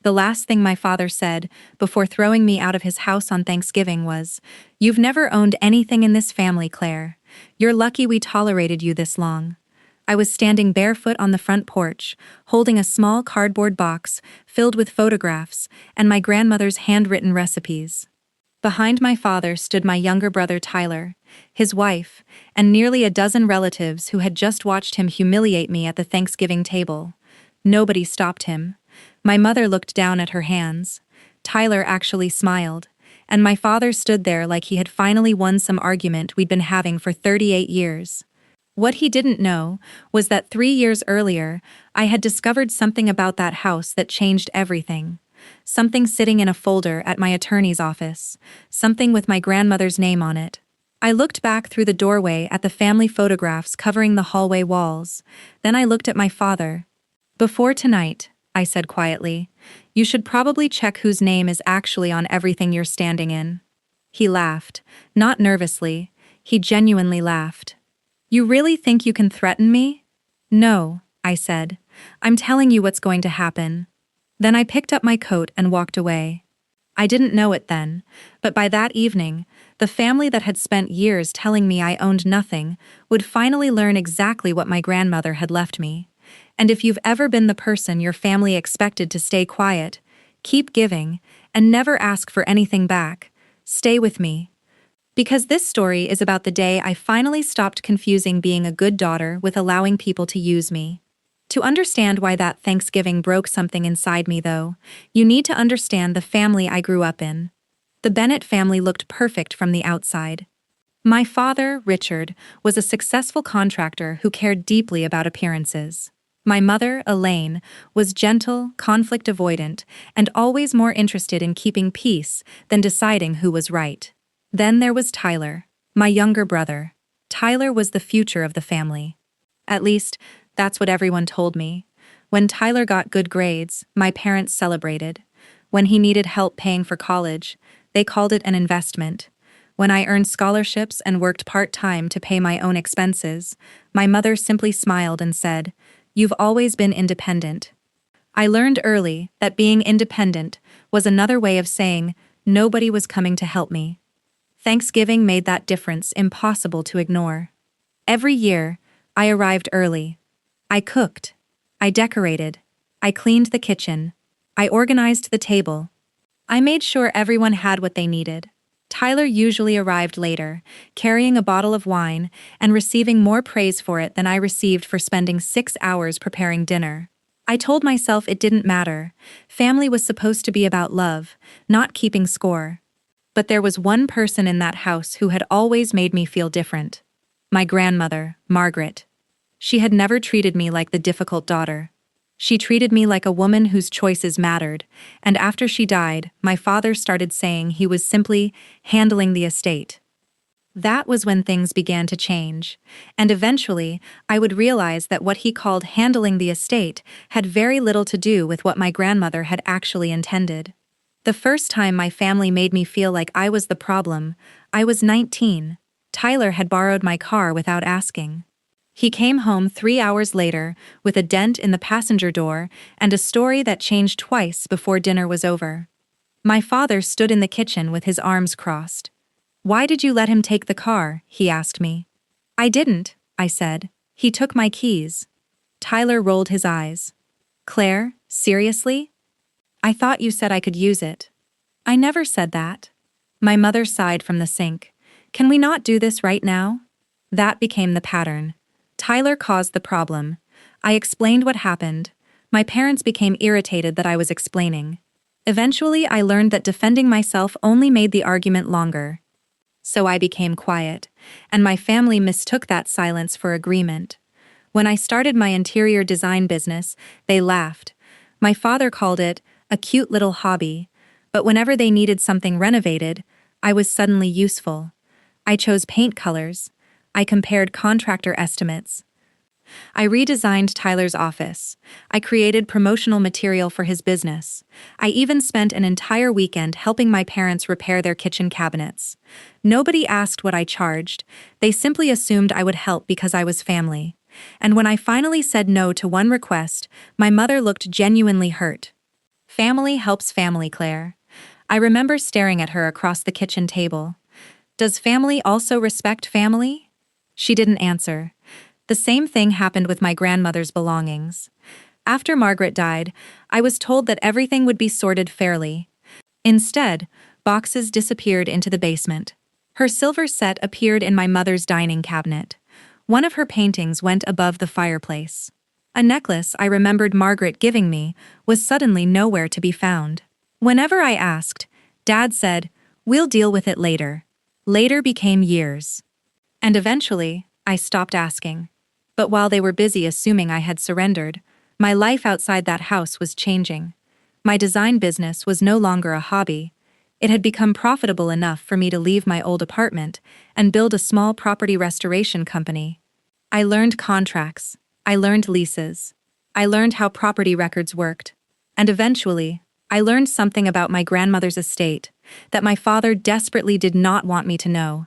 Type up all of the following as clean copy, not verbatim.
The last thing my father said, before throwing me out of his house on Thanksgiving was, "You've never owned anything in this family, Claire. You're lucky we tolerated you this long." I was standing barefoot on the front porch, holding a small cardboard box filled with photographs and my grandmother's handwritten recipes. Behind my father stood my younger brother Tyler, his wife, and nearly a dozen relatives who had just watched him humiliate me at the Thanksgiving table. Nobody stopped him. My mother looked down at her hands. Tyler actually smiled, and my father stood there like he had finally won some argument we'd been having for 38 years. What he didn't know was that 3 years earlier, I had discovered something about that house that changed everything. Something sitting in a folder at my attorney's office, something with my grandmother's name on it. I looked back through the doorway at the family photographs covering the hallway walls. Then I looked at my father. "Before tonight," I said quietly, "you should probably check whose name is actually on everything you're standing in." He laughed, not nervously. He genuinely laughed. "You really think you can threaten me?" "No," I said. "I'm telling you what's going to happen." Then I picked up my coat and walked away. I didn't know it then, but by that evening, the family that had spent years telling me I owned nothing would finally learn exactly what my grandmother had left me. And if you've ever been the person your family expected to stay quiet, keep giving, and never ask for anything back, stay with me. Because this story is about the day I finally stopped confusing being a good daughter with allowing people to use me. To understand why that Thanksgiving broke something inside me, though, you need to understand the family I grew up in. The Bennett family looked perfect from the outside. My father, Richard, was a successful contractor who cared deeply about appearances. My mother, Elaine, was gentle, conflict avoidant, and always more interested in keeping peace than deciding who was right. Then there was Tyler, my younger brother. Tyler was the future of the family. At least, that's what everyone told me. When Tyler got good grades, my parents celebrated. When he needed help paying for college, they called it an investment. When I earned scholarships and worked part-time to pay my own expenses, my mother simply smiled and said, "You've always been independent." I learned early that being independent was another way of saying nobody was coming to help me. Thanksgiving made that difference impossible to ignore. Every year, I arrived early. I cooked. I decorated. I cleaned the kitchen. I organized the table. I made sure everyone had what they needed. Tyler usually arrived later, carrying a bottle of wine and receiving more praise for it than I received for spending 6 hours preparing dinner. I told myself it didn't matter. Family was supposed to be about love, not keeping score. But there was one person in that house who had always made me feel different. My grandmother, Margaret. She had never treated me like the difficult daughter. She treated me like a woman whose choices mattered, and after she died, my father started saying he was simply handling the estate. That was when things began to change, and eventually, I would realize that what he called handling the estate had very little to do with what my grandmother had actually intended. The first time my family made me feel like I was the problem, I was 19. Tyler had borrowed my car without asking. He came home 3 hours later with a dent in the passenger door and a story that changed twice before dinner was over. My father stood in the kitchen with his arms crossed. "Why did you let him take the car?" he asked me. "I didn't," I said. "He took my keys." Tyler rolled his eyes. "Claire, seriously? I thought you said I could use it." "I never said that." My mother sighed from the sink. "Can we not do this right now?" That became the pattern. Tyler caused the problem. I explained what happened. My parents became irritated that I was explaining. Eventually, I learned that defending myself only made the argument longer. So I became quiet, and my family mistook that silence for agreement. When I started my interior design business, they laughed. My father called it a cute little hobby, but whenever they needed something renovated, I was suddenly useful. I chose paint colors. I compared contractor estimates. I redesigned Tyler's office. I created promotional material for his business. I even spent an entire weekend helping my parents repair their kitchen cabinets. Nobody asked what I charged. They simply assumed I would help because I was family. And when I finally said no to one request, my mother looked genuinely hurt. Family helps family, Claire. I remember staring at her across the kitchen table. Does family also respect family? She didn't answer. The same thing happened with my grandmother's belongings. After Margaret died, I was told that everything would be sorted fairly. Instead, boxes disappeared into the basement. Her silver set appeared in my mother's dining cabinet. One of her paintings went above the fireplace. A necklace I remembered Margaret giving me was suddenly nowhere to be found. Whenever I asked, Dad said, "We'll deal with it later." Later became years. And eventually, I stopped asking. But while they were busy assuming I had surrendered, my life outside that house was changing. My design business was no longer a hobby. It had become profitable enough for me to leave my old apartment and build a small property restoration company. I learned contracts. I learned leases. I learned how property records worked. And eventually, I learned something about my grandmother's estate that my father desperately did not want me to know.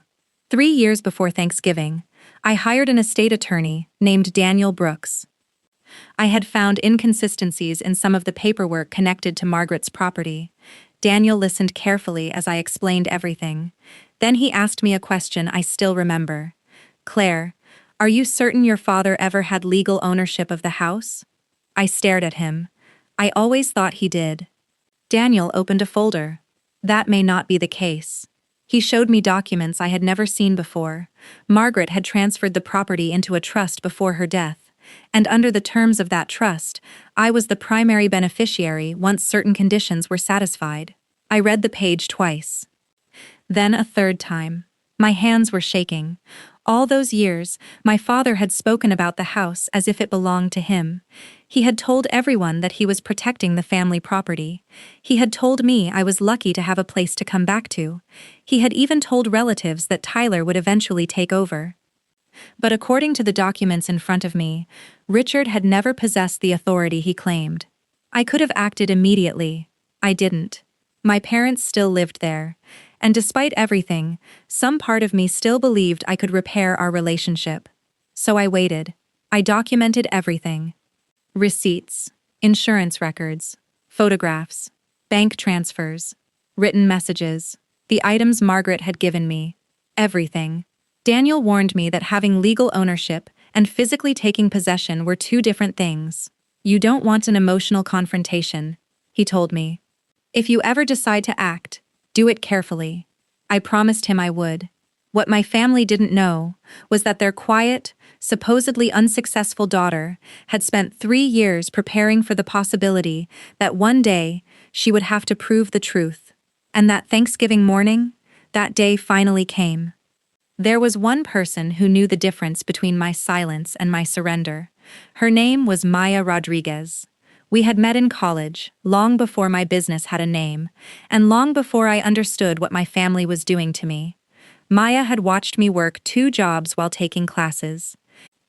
3 years before Thanksgiving, I hired an estate attorney named Daniel Brooks. I had found inconsistencies in some of the paperwork connected to Margaret's property. Daniel listened carefully as I explained everything. Then he asked me a question I still remember. "Claire, are you certain your father ever had legal ownership of the house?" I stared at him. I always thought he did. Daniel opened a folder. That may not be the case. He showed me documents I had never seen before. Margaret had transferred the property into a trust before her death, and under the terms of that trust, I was the primary beneficiary once certain conditions were satisfied. I read the page twice. Then a third time. My hands were shaking. All those years, my father had spoken about the house as if it belonged to him. He had told everyone that he was protecting the family property. He had told me I was lucky to have a place to come back to. He had even told relatives that Tyler would eventually take over. But according to the documents in front of me, Richard had never possessed the authority he claimed. I could have acted immediately. I didn't. My parents still lived there. And despite everything, some part of me still believed I could repair our relationship. So I waited. I documented everything. Receipts, insurance records, photographs, bank transfers, written messages, the items Margaret had given me. Everything. Daniel warned me that having legal ownership and physically taking possession were two different things. "You don't want an emotional confrontation," he told me. "If you ever decide to act, do it carefully." I promised him I would. What my family didn't know was that their quiet, supposedly unsuccessful daughter had spent 3 years preparing for the possibility that one day she would have to prove the truth. And that Thanksgiving morning, that day finally came. There was one person who knew the difference between my silence and my surrender. Her name was Maya Rodriguez. We had met in college, long before my business had a name, and long before I understood what my family was doing to me. Maya had watched me work 2 jobs while taking classes.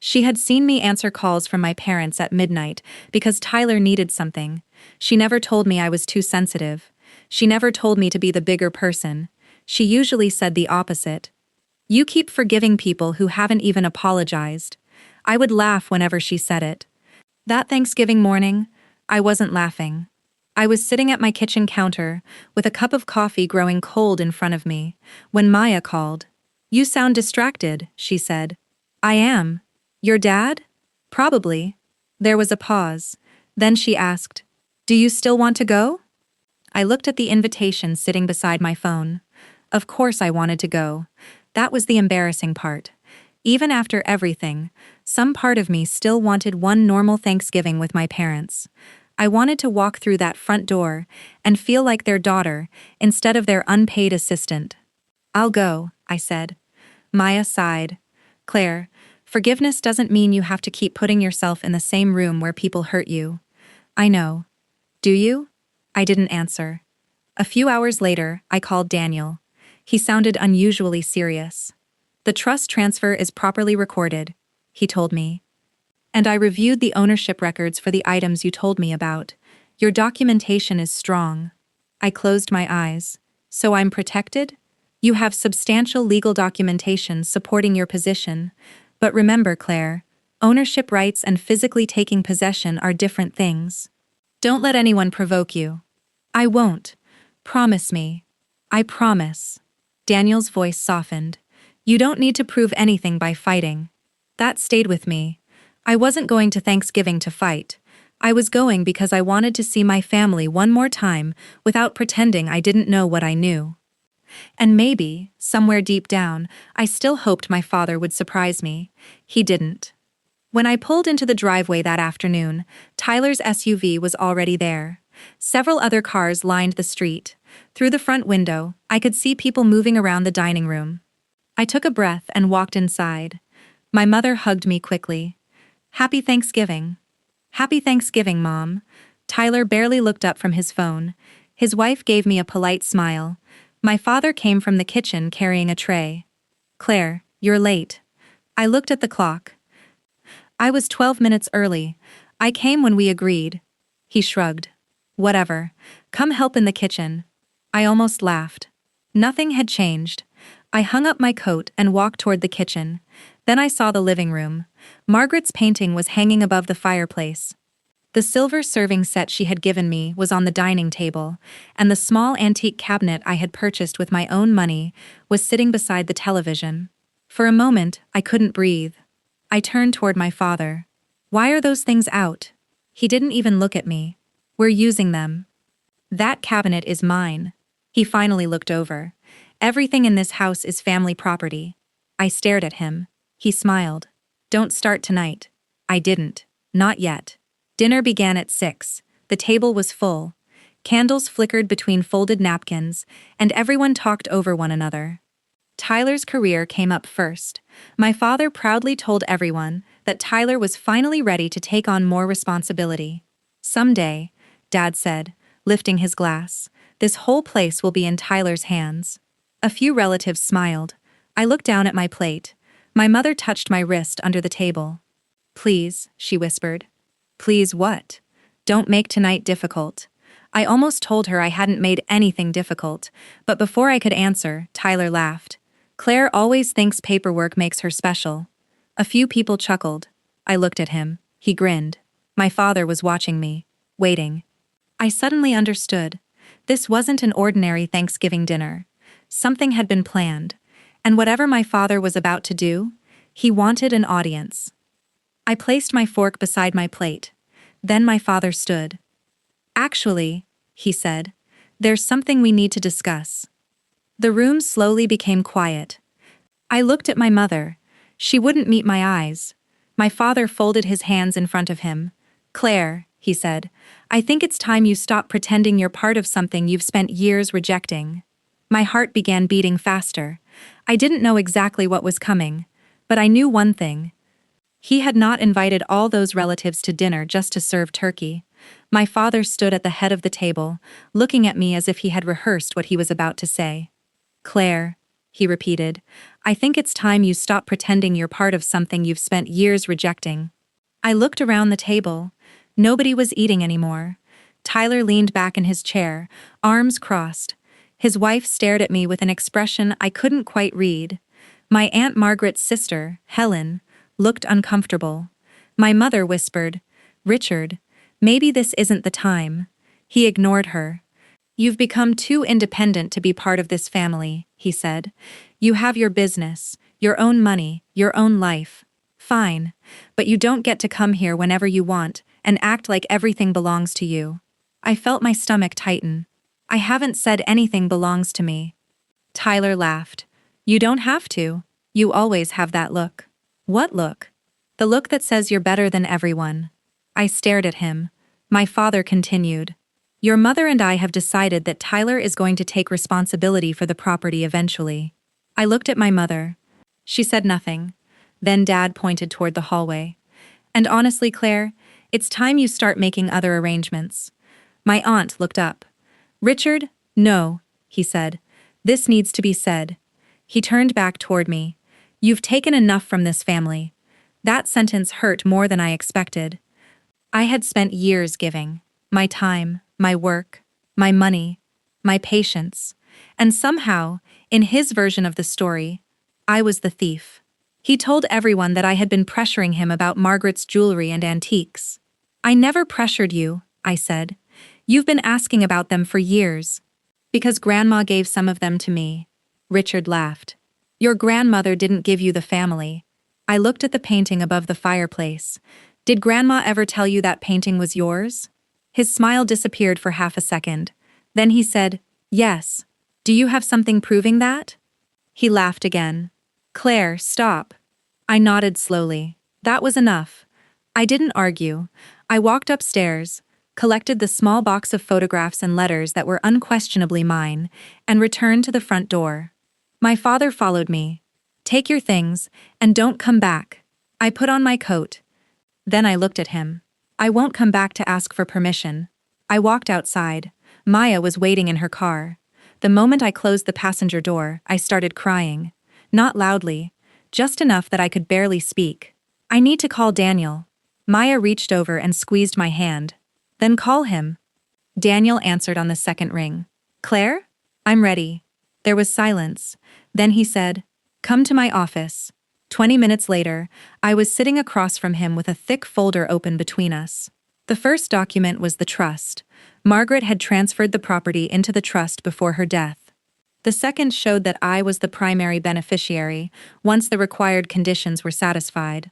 She had seen me answer calls from my parents at midnight because Tyler needed something. She never told me I was too sensitive. She never told me to be the bigger person. She usually said the opposite. "You keep forgiving people who haven't even apologized." I would laugh whenever she said it. That Thanksgiving morning, I wasn't laughing. I was sitting at my kitchen counter, with a cup of coffee growing cold in front of me, when Maya called. "You sound distracted," she said. "I am. Your dad?" "Probably." There was a pause. Then she asked, "Do you still want to go?" I looked at the invitation sitting beside my phone. Of course I wanted to go. That was the embarrassing part. Even after everything, some part of me still wanted one normal Thanksgiving with my parents. I wanted to walk through that front door and feel like their daughter instead of their unpaid assistant. "I'll go," I said. Maya sighed. "Claire, forgiveness doesn't mean you have to keep putting yourself in the same room where people hurt you." "I know. Do you?" I didn't answer. A few hours later, I called Daniel. He sounded unusually serious. "The trust transfer is properly recorded," he told me. "And I reviewed the ownership records for the items you told me about. Your documentation is strong." I closed my eyes. "So I'm protected?" "You have substantial legal documentation supporting your position. But remember, Claire, ownership rights and physically taking possession are different things. Don't let anyone provoke you. I won't. Promise me. I promise. Daniel's voice softened. You don't need to prove anything by fighting. That stayed with me. I wasn't going to Thanksgiving to fight. I was going because I wanted to see my family one more time without pretending I didn't know what I knew. And maybe, somewhere deep down, I still hoped my father would surprise me. He didn't. When I pulled into the driveway that afternoon, Tyler's SUV was already there. Several other cars lined the street. Through the front window, I could see people moving around the dining room. I took a breath and walked inside. My mother hugged me quickly. Happy Thanksgiving. Happy Thanksgiving, Mom. Tyler barely looked up from his phone. His wife gave me a polite smile. My father came from the kitchen carrying a tray. Claire, you're late. I looked at the clock. I was 12 minutes early. I came when we agreed. He shrugged. Whatever. Come help in the kitchen. I almost laughed. Nothing had changed. I hung up my coat and walked toward the kitchen. Then I saw the living room. Margaret's painting was hanging above the fireplace. The silver serving set she had given me was on the dining table, and the small antique cabinet I had purchased with my own money was sitting beside the television. For a moment, I couldn't breathe. I turned toward my father. Why are those things out? He didn't even look at me. We're using them. That cabinet is mine. He finally looked over. Everything in this house is family property. I stared at him. He smiled. Don't start tonight. I didn't. Not yet. Dinner began at 6. The table was full. Candles flickered between folded napkins, and everyone talked over one another. Tyler's career came up first. My father proudly told everyone that Tyler was finally ready to take on more responsibility. Someday, Dad said, lifting his glass, this whole place will be in Tyler's hands. A few relatives smiled. I looked down at my plate. My mother touched my wrist under the table. Please, she whispered. Please what? Don't make tonight difficult. I almost told her I hadn't made anything difficult, but before I could answer, Tyler laughed. Claire always thinks paperwork makes her special. A few people chuckled. I looked at him. He grinned. My father was watching me, waiting. I suddenly understood. This wasn't an ordinary Thanksgiving dinner. Something had been planned, and whatever my father was about to do, he wanted an audience. I placed my fork beside my plate. Then my father stood. Actually, he said, there's something we need to discuss. The room slowly became quiet. I looked at my mother. She wouldn't meet my eyes. My father folded his hands in front of him. Claire, he said, I think it's time you stop pretending you're part of something you've spent years rejecting. My heart began beating faster. I didn't know exactly what was coming, but I knew one thing. He had not invited all those relatives to dinner just to serve turkey. My father stood at the head of the table, looking at me as if he had rehearsed what he was about to say. Claire, he repeated, I think it's time you stop pretending you're part of something you've spent years rejecting. I looked around the table. Nobody was eating anymore. Tyler leaned back in his chair, arms crossed. His wife stared at me with an expression I couldn't quite read. My Aunt Margaret's sister, Helen, looked uncomfortable. My mother whispered, Richard, maybe this isn't the time. He ignored her. You've become too independent to be part of this family, he said. You have your business, your own money, your own life. Fine, but you don't get to come here whenever you want and act like everything belongs to you. I felt my stomach tighten. I haven't said anything belongs to me. Tyler laughed. You don't have to. You always have that look. What look? The look that says you're better than everyone. I stared at him. My father continued. Your mother and I have decided that Tyler is going to take responsibility for the property eventually. I looked at my mother. She said nothing. Then Dad pointed toward the hallway. And honestly, Claire, it's time you start making other arrangements. My aunt looked up. Richard, no, he said. This needs to be said. He turned back toward me. You've taken enough from this family. That sentence hurt more than I expected. I had spent years giving. My time, my work, my money, my patience. And somehow, in his version of the story, I was the thief. He told everyone that I had been pressuring him about Margaret's jewelry and antiques. I never pressured you, I said. You've been asking about them for years. Because Grandma gave some of them to me. Richard laughed. Your grandmother didn't give you the family. I looked at the painting above the fireplace. Did Grandma ever tell you that painting was yours? His smile disappeared for half a second. Then he said, Yes. Do you have something proving that? He laughed again. Claire, stop. I nodded slowly. That was enough. I didn't argue. I walked upstairs, collected the small box of photographs and letters that were unquestionably mine, and returned to the front door. My father followed me. Take your things, and don't come back. I put on my coat. Then I looked at him. I won't come back to ask for permission. I walked outside. Maya was waiting in her car. The moment I closed the passenger door, I started crying. Not loudly, just enough that I could barely speak. I need to call Daniel. Maya reached over and squeezed my hand. Then call him. Daniel answered on the second ring. Claire? I'm ready. There was silence. Then he said, Come to my office. 20 minutes later, I was sitting across from him with a thick folder open between us. The first document was the trust. Margaret had transferred the property into the trust before her death. The second showed that I was the primary beneficiary once the required conditions were satisfied.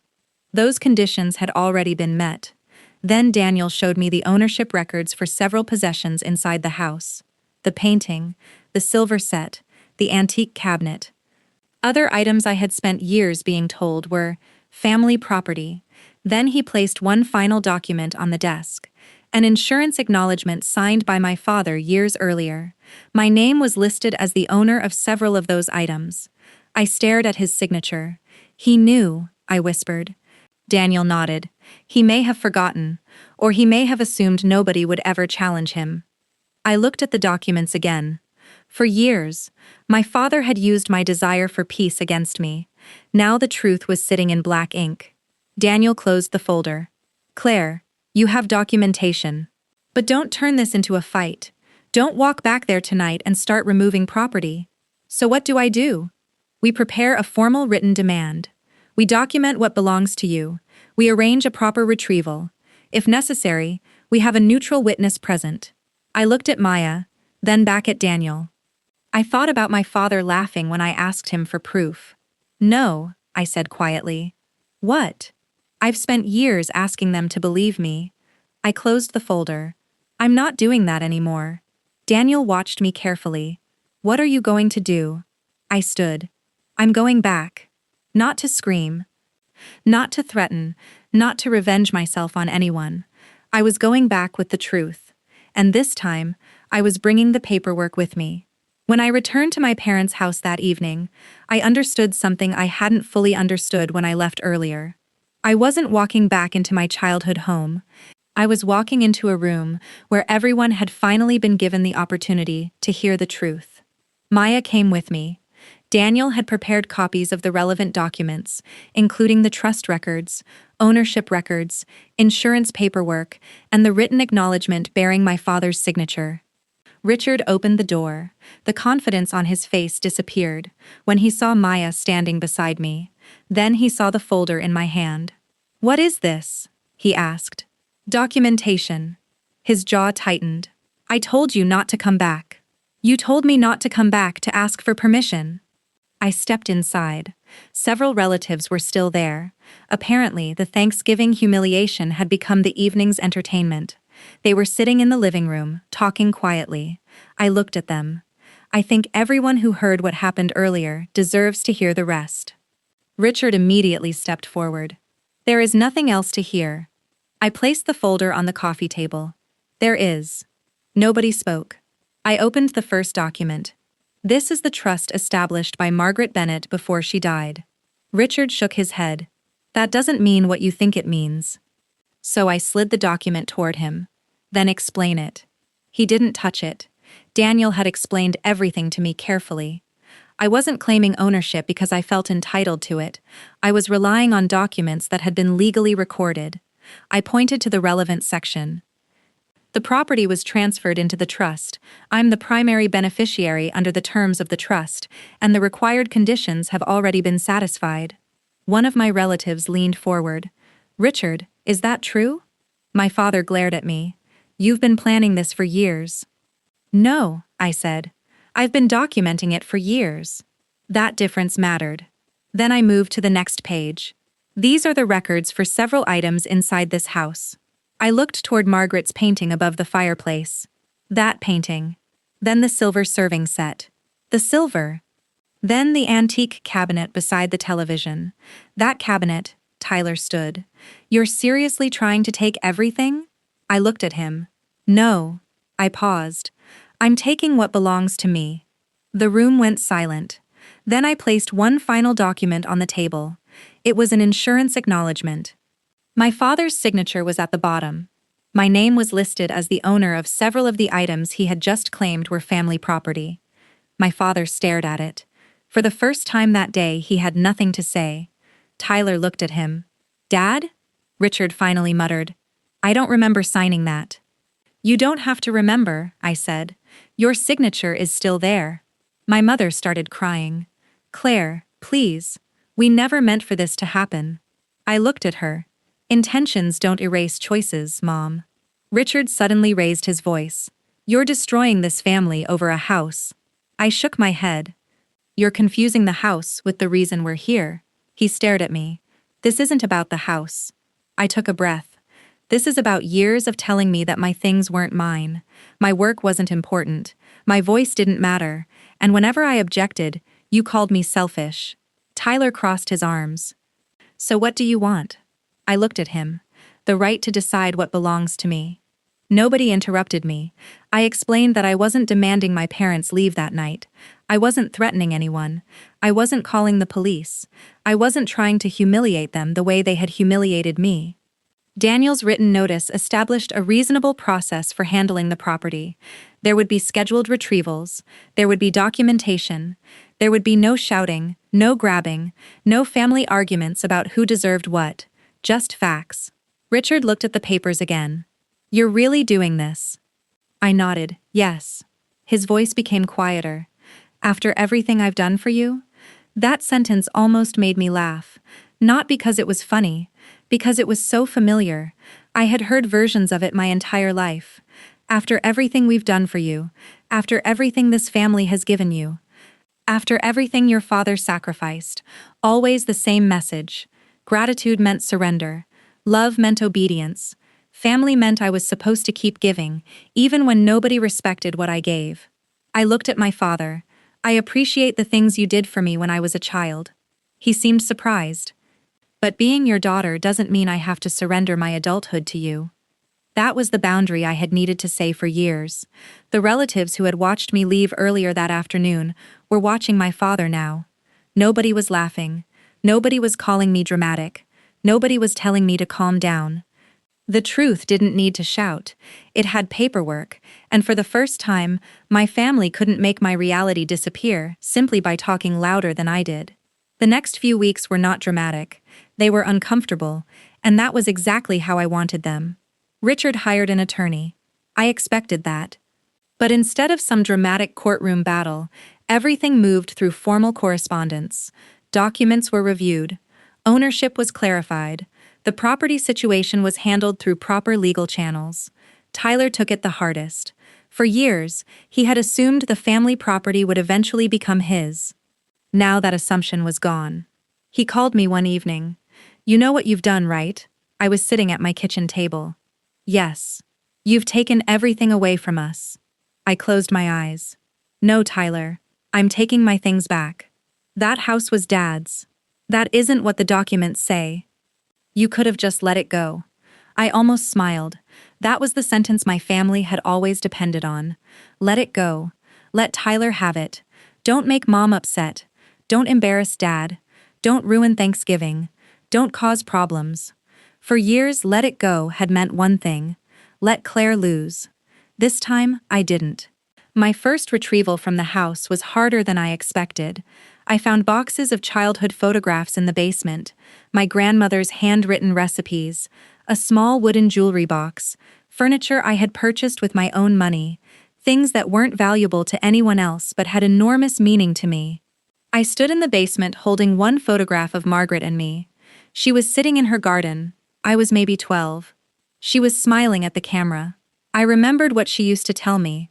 Those conditions had already been met. Then Daniel showed me the ownership records for several possessions inside the house. The painting, the silver set, the antique cabinet. Other items I had spent years being told were family property. Then he placed one final document on the desk, an insurance acknowledgement signed by my father years earlier. My name was listed as the owner of several of those items. I stared at his signature. He knew, I whispered. Daniel nodded. He may have forgotten, or he may have assumed nobody would ever challenge him. I looked at the documents again. For years, my father had used my desire for peace against me. Now the truth was sitting in black ink. Daniel closed the folder. Claire, you have documentation. But don't turn this into a fight. Don't walk back there tonight and start removing property. So what do? We prepare a formal written demand. We document what belongs to you. We arrange a proper retrieval. If necessary, we have a neutral witness present. I looked at Maya, then back at Daniel. I thought about my father laughing when I asked him for proof. No, I said quietly. What? I've spent years asking them to believe me. I closed the folder. I'm not doing that anymore. Daniel watched me carefully. What are you going to do? I stood. I'm going back. Not to scream. Not to threaten. Not to revenge myself on anyone. I was going back with the truth. And this time, I was bringing the paperwork with me. When I returned to my parents' house that evening, I understood something I hadn't fully understood when I left earlier. I wasn't walking back into my childhood home. I was walking into a room where everyone had finally been given the opportunity to hear the truth. Maya came with me. Daniel had prepared copies of the relevant documents, including the trust records, ownership records, insurance paperwork, and the written acknowledgement bearing my father's signature. Richard opened the door. The confidence on his face disappeared when he saw Maya standing beside me. Then he saw the folder in my hand. What is this? He asked. Documentation. His jaw tightened. I told you not to come back. You told me not to come back to ask for permission. I stepped inside. Several relatives were still there. Apparently, the Thanksgiving humiliation had become the evening's entertainment. They were sitting in the living room, talking quietly. I looked at them. I think everyone who heard what happened earlier deserves to hear the rest. Richard immediately stepped forward. There is nothing else to hear. I placed the folder on the coffee table. There is. Nobody spoke. I opened the first document. This is the trust established by Margaret Bennett before she died. Richard shook his head. That doesn't mean what you think it means. So I slid the document toward him. Then explain it. He didn't touch it. Daniel had explained everything to me carefully. I wasn't claiming ownership because I felt entitled to it. I was relying on documents that had been legally recorded. I pointed to the relevant section. The property was transferred into the trust. I'm the primary beneficiary under the terms of the trust, and the required conditions have already been satisfied. One of my relatives leaned forward. Richard, is that true? My father glared at me. You've been planning this for years. No, I said. I've been documenting it for years. That difference mattered. Then I moved to the next page. These are the records for several items inside this house. I looked toward Margaret's painting above the fireplace. That painting. Then the silver serving set. The silver. Then the antique cabinet beside the television. That cabinet, Tyler stood. You're seriously trying to take everything? I looked at him. No. I paused. I'm taking what belongs to me. The room went silent. Then I placed one final document on the table. It was an insurance acknowledgement. My father's signature was at the bottom. My name was listed as the owner of several of the items he had just claimed were family property. My father stared at it. For the first time that day, he had nothing to say. Tyler looked at him. Dad? Richard finally muttered. I don't remember signing that. You don't have to remember, I said. Your signature is still there. My mother started crying. Claire, please. We never meant for this to happen. I looked at her. Intentions don't erase choices, Mom. Richard suddenly raised his voice. You're destroying this family over a house. I shook my head. You're confusing the house with the reason we're here. He stared at me. This isn't about the house. I took a breath. This is about years of telling me that my things weren't mine. My work wasn't important. My voice didn't matter. And whenever I objected, you called me selfish. Tyler crossed his arms. So what do you want? I looked at him. The right to decide what belongs to me. Nobody interrupted me. I explained that I wasn't demanding my parents leave that night. I wasn't threatening anyone. I wasn't calling the police. I wasn't trying to humiliate them the way they had humiliated me. Daniel's written notice established a reasonable process for handling the property. There would be scheduled retrievals. There would be documentation. There would be no shouting, no grabbing, no family arguments about who deserved what. Just facts. Richard looked at the papers again. You're really doing this? I nodded, yes. His voice became quieter. After everything I've done for you? That sentence almost made me laugh. Not because it was funny, because it was so familiar. I had heard versions of it my entire life. After everything we've done for you, after everything this family has given you, after everything your father sacrificed, always the same message. Gratitude meant surrender. Love meant obedience. Family meant I was supposed to keep giving, even when nobody respected what I gave. I looked at my father. I appreciate the things you did for me when I was a child. He seemed surprised. But being your daughter doesn't mean I have to surrender my adulthood to you. That was the boundary I had needed to say for years. The relatives who had watched me leave earlier that afternoon were watching my father now. Nobody was laughing. Nobody was calling me dramatic. Nobody was telling me to calm down. The truth didn't need to shout. It had paperwork, and for the first time, my family couldn't make my reality disappear simply by talking louder than I did. The next few weeks were not dramatic. They were uncomfortable, and that was exactly how I wanted them. Richard hired an attorney. I expected that. But instead of some dramatic courtroom battle, everything moved through formal correspondence. Documents were reviewed. Ownership was clarified. The property situation was handled through proper legal channels. Tyler took it the hardest. For years, he had assumed the family property would eventually become his. Now that assumption was gone. He called me one evening. You know what you've done, right? I was sitting at my kitchen table. Yes. You've taken everything away from us. I closed my eyes. No, Tyler. I'm taking my things back. That house was Dad's. That isn't what the documents say. You could have just let it go. I almost smiled. That was the sentence my family had always depended on. Let it go. Let Tyler have it. Don't make Mom upset. Don't embarrass Dad. Don't ruin Thanksgiving. Don't cause problems. For years, let it go had meant one thing. Let Claire lose. This time, I didn't. My first retrieval from the house was harder than I expected. I found boxes of childhood photographs in the basement, my grandmother's handwritten recipes, a small wooden jewelry box, furniture I had purchased with my own money, things that weren't valuable to anyone else but had enormous meaning to me. I stood in the basement holding one photograph of Margaret and me. She was sitting in her garden. I was maybe 12. She was smiling at the camera. I remembered what she used to tell me.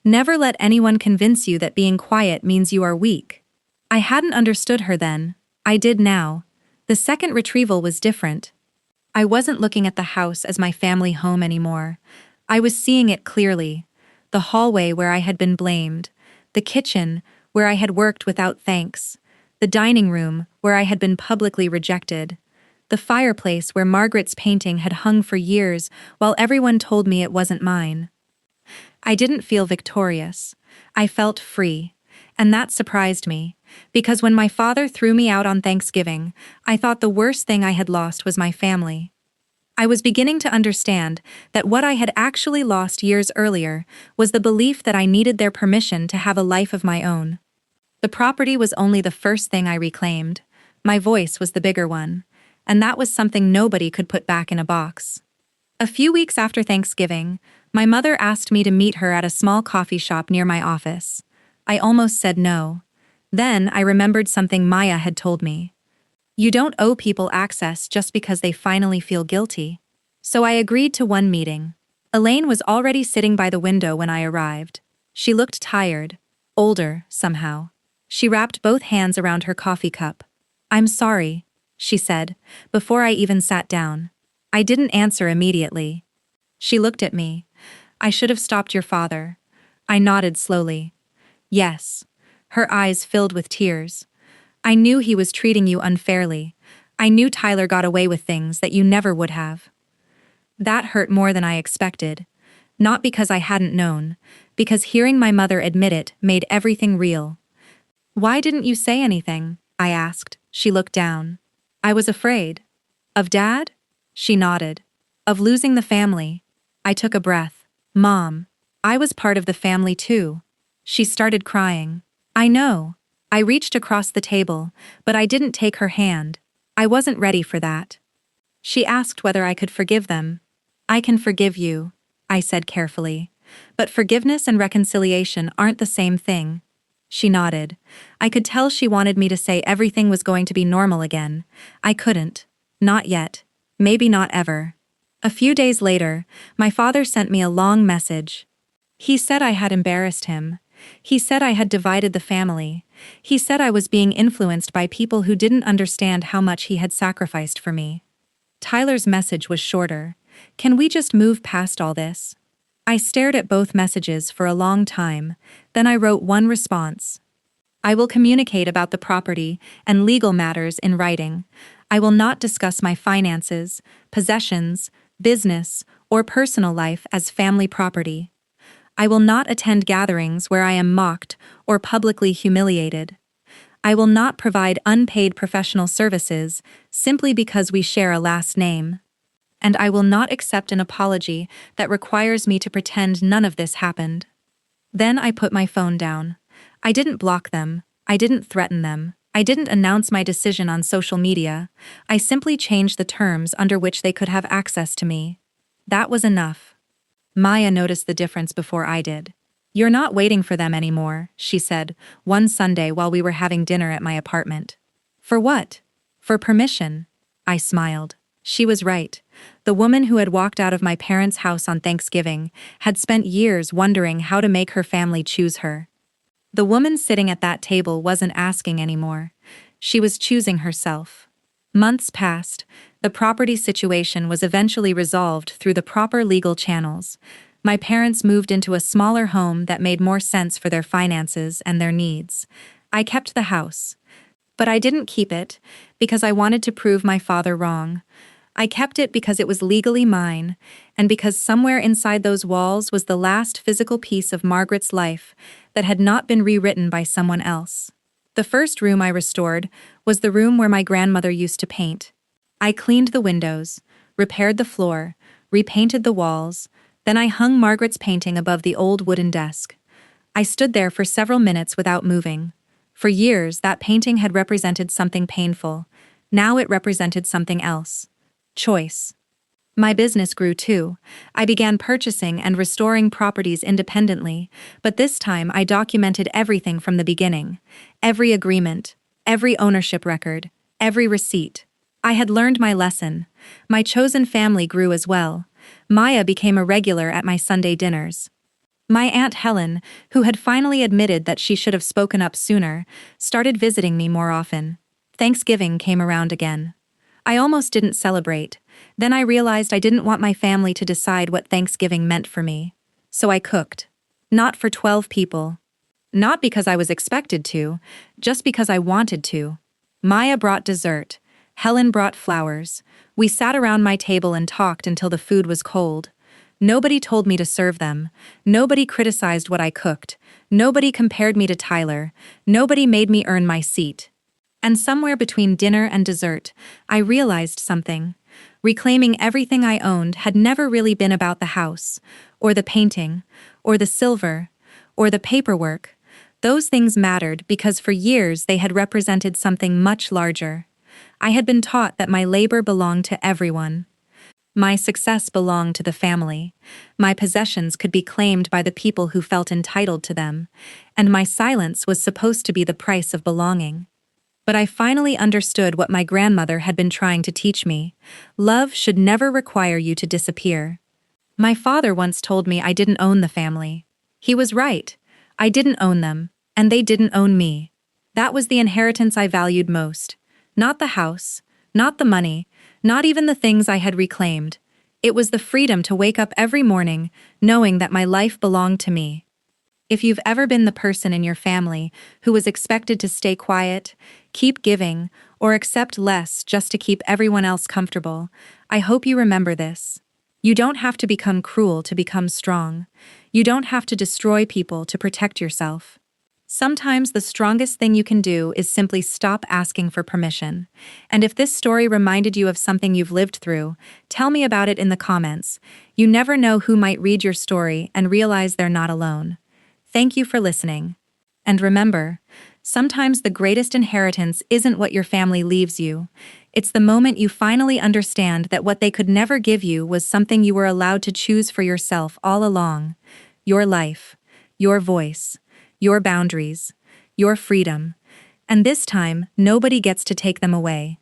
Never let anyone convince you that being quiet means you are weak. I hadn't understood her then. I did now. The second retrieval was different. I wasn't looking at the house as my family home anymore. I was seeing it clearly. The hallway where I had been blamed. The kitchen, where I had worked without thanks. The dining room, where I had been publicly rejected. The fireplace where Margaret's painting had hung for years while everyone told me it wasn't mine. I didn't feel victorious. I felt free. And that surprised me, because when my father threw me out on Thanksgiving, I thought the worst thing I had lost was my family. I was beginning to understand that what I had actually lost years earlier was the belief that I needed their permission to have a life of my own. The property was only the first thing I reclaimed. My voice was the bigger one, and that was something nobody could put back in a box. A few weeks after Thanksgiving, my mother asked me to meet her at a small coffee shop near my office. I almost said no. Then I remembered something Maya had told me. You don't owe people access just because they finally feel guilty. So I agreed to one meeting. Elaine was already sitting by the window when I arrived. She looked tired, older, somehow. She wrapped both hands around her coffee cup. I'm sorry, she said, before I even sat down. I didn't answer immediately. She looked at me. I should have stopped your father. I nodded slowly. Yes. Her eyes filled with tears. I knew he was treating you unfairly. I knew Tyler got away with things that you never would have. That hurt more than I expected. Not because I hadn't known, because hearing my mother admit it made everything real. Why didn't you say anything? I asked. She looked down. I was afraid. Of Dad? She nodded. Of losing the family. I took a breath. Mom, I was part of the family too. She started crying. I know. I reached across the table, but I didn't take her hand. I wasn't ready for that. She asked whether I could forgive them. I can forgive you, I said carefully. But forgiveness and reconciliation aren't the same thing. She nodded. I could tell she wanted me to say everything was going to be normal again. I couldn't. Not yet. Maybe not ever. A few days later, my father sent me a long message. He said I had embarrassed him. He said I had divided the family. He said I was being influenced by people who didn't understand how much he had sacrificed for me. Tyler's message was shorter. Can we just move past all this? I stared at both messages for a long time, then I wrote one response. I will communicate about the property and legal matters in writing. I will not discuss my finances, possessions, business, or personal life as family property. I will not attend gatherings where I am mocked or publicly humiliated. I will not provide unpaid professional services simply because we share a last name. And I will not accept an apology that requires me to pretend none of this happened. Then I put my phone down. I didn't block them. I didn't threaten them. I didn't announce my decision on social media. I simply changed the terms under which they could have access to me. That was enough. Maya noticed the difference before I did. You're not waiting for them anymore, she said, one Sunday while we were having dinner at my apartment. For what? For permission. I smiled. She was right. The woman who had walked out of my parents' house on Thanksgiving had spent years wondering how to make her family choose her. The woman sitting at that table wasn't asking anymore. She was choosing herself. Months passed. The property situation was eventually resolved through the proper legal channels. My parents moved into a smaller home that made more sense for their finances and their needs. I kept the house. But I didn't keep it because I wanted to prove my father wrong. I kept it because it was legally mine, and because somewhere inside those walls was the last physical piece of Margaret's life that had not been rewritten by someone else. The first room I restored was the room where my grandmother used to paint. I cleaned the windows, repaired the floor, repainted the walls, then I hung Margaret's painting above the old wooden desk. I stood there for several minutes without moving. For years, that painting had represented something painful. Now it represented something else. Choice. My business grew too. I began purchasing and restoring properties independently, but this time I documented everything from the beginning. Every agreement, every ownership record, every receipt. I had learned my lesson. My chosen family grew as well. Maya became a regular at my Sunday dinners. My Aunt Helen, who had finally admitted that she should have spoken up sooner, started visiting me more often. Thanksgiving came around again. I almost didn't celebrate. Then I realized I didn't want my family to decide what Thanksgiving meant for me. So I cooked. Not for 12 people. Not because I was expected to, just because I wanted to. Maya brought dessert. Helen brought flowers. We sat around my table and talked until the food was cold. Nobody told me to serve them. Nobody criticized what I cooked. Nobody compared me to Tyler. Nobody made me earn my seat. And somewhere between dinner and dessert, I realized something. Reclaiming everything I owned had never really been about the house, or the painting, or the silver, or the paperwork. Those things mattered because for years they had represented something much larger. I had been taught that my labor belonged to everyone. My success belonged to the family. My possessions could be claimed by the people who felt entitled to them, and my silence was supposed to be the price of belonging. But I finally understood what my grandmother had been trying to teach me. Love should never require you to disappear. My father once told me I didn't own the family. He was right. I didn't own them, and they didn't own me. That was the inheritance I valued most. Not the house, not the money, not even the things I had reclaimed. It was the freedom to wake up every morning knowing that my life belonged to me. If you've ever been the person in your family who was expected to stay quiet, keep giving, or accept less just to keep everyone else comfortable, I hope you remember this. You don't have to become cruel to become strong. You don't have to destroy people to protect yourself. Sometimes the strongest thing you can do is simply stop asking for permission. And if this story reminded you of something you've lived through, tell me about it in the comments. You never know who might read your story and realize they're not alone. Thank you for listening. And remember, sometimes the greatest inheritance isn't what your family leaves you. It's the moment you finally understand that what they could never give you was something you were allowed to choose for yourself all along. Your life, your voice, your boundaries, your freedom. And this time, nobody gets to take them away.